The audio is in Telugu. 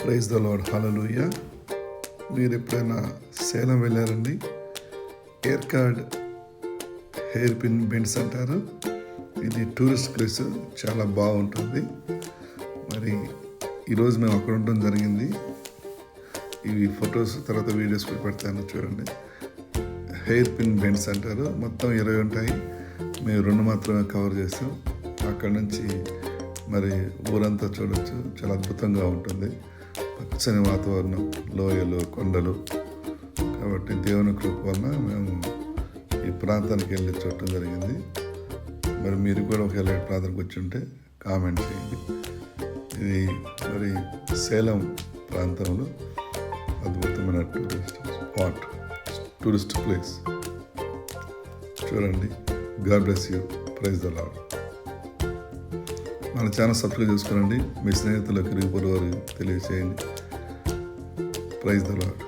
ప్రైజ్ ద లార్డ్, హల్లెలూయా. మీరు ఎప్పుడైనా సేలం వెళ్ళారండి? ఏర్కాడ్ హెయిర్ పిన్ బెండ్స్ అంటారు. ఇది టూరిస్ట్ ప్లేస్, చాలా బాగుంటుంది. మరి ఈరోజు మేము అక్కడ ఉండడం జరిగింది. ఇవి ఫొటోస్ తర్వాత వీడియోస్ కూడా పెడతాను, చూడండి. హెయిర్ పిన్ బెండ్స్ అంటారు. మొత్తం 20 ఉంటాయి. మేము 2 మాత్రమే కవర్ చేస్తాం. అక్కడ నుంచి మరి ఊరంతా చూడొచ్చు. చాలా అద్భుతంగా ఉంటుంది. పచ్చని వాతావరణం, లోయలు, కొండలు. కాబట్టి దేవుని కృప వలన మేము ఈ ప్రాంతానికి వెళ్ళి చూడటం జరిగింది. మరి మీరు కూడా ఒకవేళ ఈ ప్రాంతానికి వచ్చి ఉంటే కామెంట్ చేయండి. ఇది మరి సేలం ప్రాంతంలో అద్భుతమైన టూరిస్ట్ ప్లేస్. చూడండి. God bless you. Praise the Lord. మన ఛానల్ సబ్స్క్రైబ్ చేసుకోండి. మీ స్నేహితులకు, ఇరుగు పొరుగు వారికి తెలియజేయండి. Praise the lord.